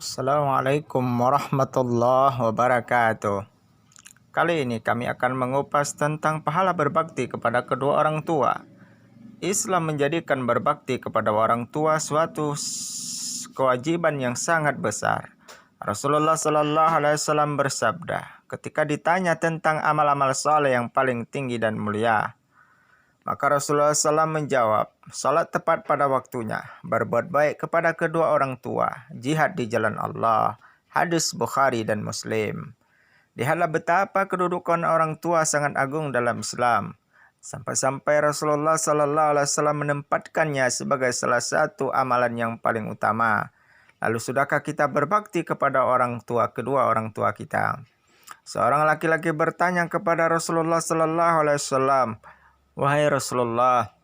Assalamualaikum warahmatullahi wabarakatuh. Kali ini kami akan mengupas tentang pahala berbakti kepada kedua orang tua. Islam menjadikan berbakti kepada orang tua suatu kewajiban yang sangat besar. Rasulullah Sallallahu Alaihi Wasallam bersabda, ketika ditanya tentang amal-amal saleh yang paling tinggi dan mulia, maka Rasulullah SAW menjawab, salat tepat pada waktunya, berbuat baik kepada kedua orang tua, jihad di jalan Allah. Hadis Bukhari dan Muslim. Lihatlah betapa kedudukan orang tua sangat agung dalam Islam. Sampai-sampai Rasulullah SAW menempatkannya sebagai salah satu amalan yang paling utama. Lalu sudahkah kita berbakti kepada orang tua, kedua orang tua kita? Seorang laki-laki bertanya kepada Rasulullah SAW, wahai Rasulullah,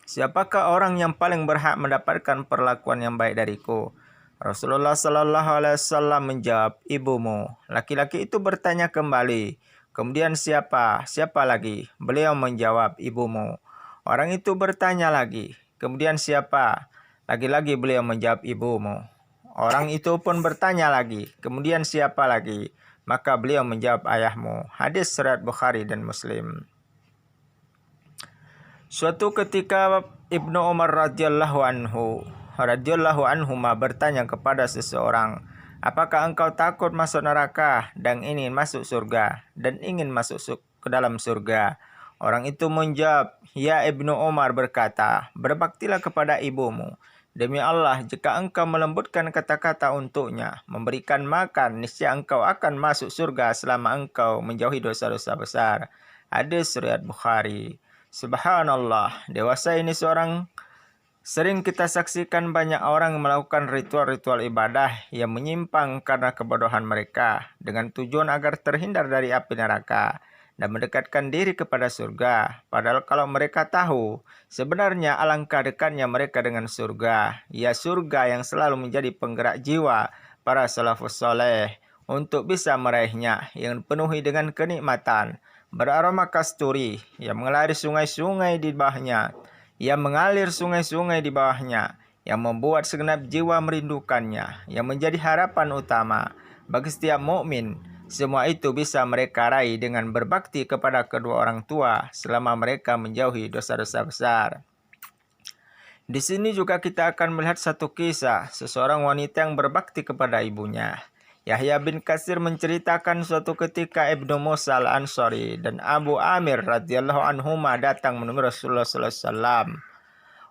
siapakah orang yang paling berhak mendapatkan perlakuan yang baik dariku? Rasulullah Sallallahu Alaihi Wasallam menjawab, ibumu. Laki-laki itu bertanya kembali, kemudian siapa? Siapa lagi? Beliau menjawab, ibumu. Orang itu bertanya lagi, kemudian siapa? Lagi-lagi beliau menjawab, ibumu. Orang itu pun bertanya lagi, kemudian siapa lagi? Maka beliau menjawab, ayahmu. Hadis riwayat Bukhari dan Muslim. Suatu ketika Ibnu Umar radhiyallahu anhu bertanya kepada seseorang, apakah engkau takut masuk neraka dan ingin masuk surga ke dalam surga? Orang itu menjawab, ya Ibnu Umar berkata, berbaktilah kepada ibumu. Demi Allah, jika engkau melembutkan kata-kata untuknya, memberikan makan, niscaya engkau akan masuk surga selama engkau menjauhi dosa-dosa besar. Hadis riwayat Bukhari. Subhanallah, dewasa ini sering kita saksikan banyak orang melakukan ritual-ritual ibadah yang menyimpang karena kebodohan mereka dengan tujuan agar terhindar dari api neraka dan mendekatkan diri kepada surga. Padahal kalau mereka tahu sebenarnya alangkah dekatnya mereka dengan surga, ya surga yang selalu menjadi penggerak jiwa para salafus saleh untuk bisa meraihnya, yang penuhi dengan kenikmatan, beraroma kasturi, yang mengalir sungai-sungai di bawahnya, yang membuat segenap jiwa merindukannya, yang menjadi harapan utama bagi setiap mukmin. Semua itu bisa mereka raih dengan berbakti kepada kedua orang tua selama mereka menjauhi dosa-dosa besar. Di sini juga kita akan melihat satu kisah seseorang wanita yang berbakti kepada ibunya. Yahya bin Katsir menceritakan suatu ketika Ibnu Musa al-Ansari dan Abu Amir radhiyallahu anhuma datang menemui Rasulullah sallallahu alaihi wasallam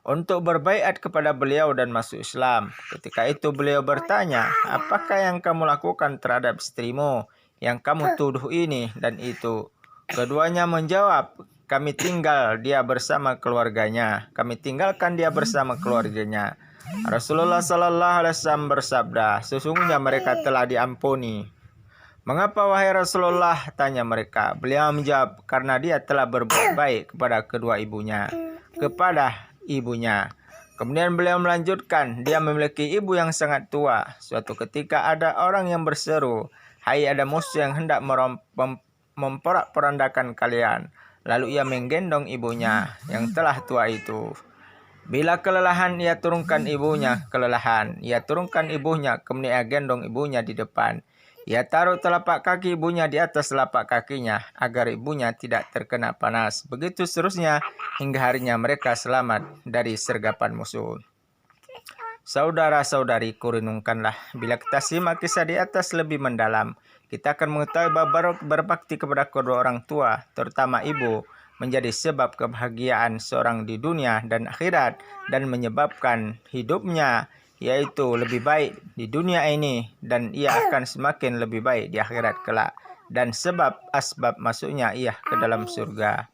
untuk berbaiat kepada beliau dan masuk Islam. Ketika itu beliau bertanya, apakah yang kamu lakukan terhadap istrimu yang kamu tuduh ini dan itu? Keduanya menjawab, kami tinggalkan dia bersama keluarganya. Rasulullah Sallallahu Alaihi Wasallam bersabda, sesungguhnya mereka telah diampuni. Mengapa wahai Rasulullah? Tanya mereka. Beliau menjawab, karena dia telah berbuat baik kepada kedua ibunya. Kemudian beliau melanjutkan, dia memiliki ibu yang sangat tua. Suatu ketika ada orang yang berseru, hai ada musuh yang hendak memporak-porandakan kalian. Lalu ia menggendong ibunya yang telah tua itu. Bila kelelahan ia turunkan ibunya, kemudian ia gendong ibunya di depan. Ia taruh telapak kaki ibunya di atas telapak kakinya agar ibunya tidak terkena panas. Begitu seterusnya hingga harinya mereka selamat dari sergapan musuh. Saudara-saudariku, renungkanlah. Bila kita simak kisah di atas lebih mendalam, kita akan mengetahui bahwa berbakti kepada kedua orang tua, terutama ibu, menjadi sebab kebahagiaan seorang di dunia dan akhirat dan menyebabkan hidupnya yaitu lebih baik di dunia ini dan ia akan semakin lebih baik di akhirat kelak dan asbab masuknya ia ke dalam surga.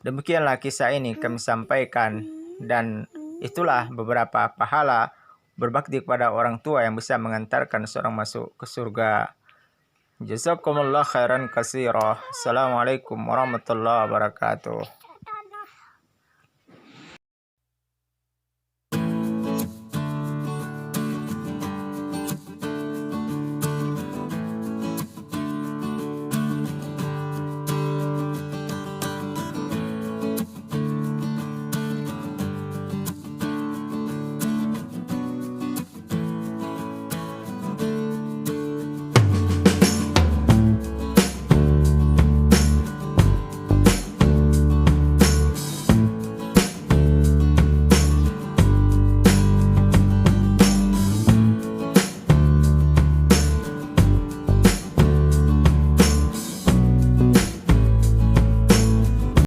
Demikianlah kisah ini kami sampaikan dan itulah beberapa pahala berbakti kepada orang tua yang bisa mengantarkan seorang masuk ke surga. Jazakumullah khairan katsira. Assalamualaikum warahmatullahi wabarakatuh.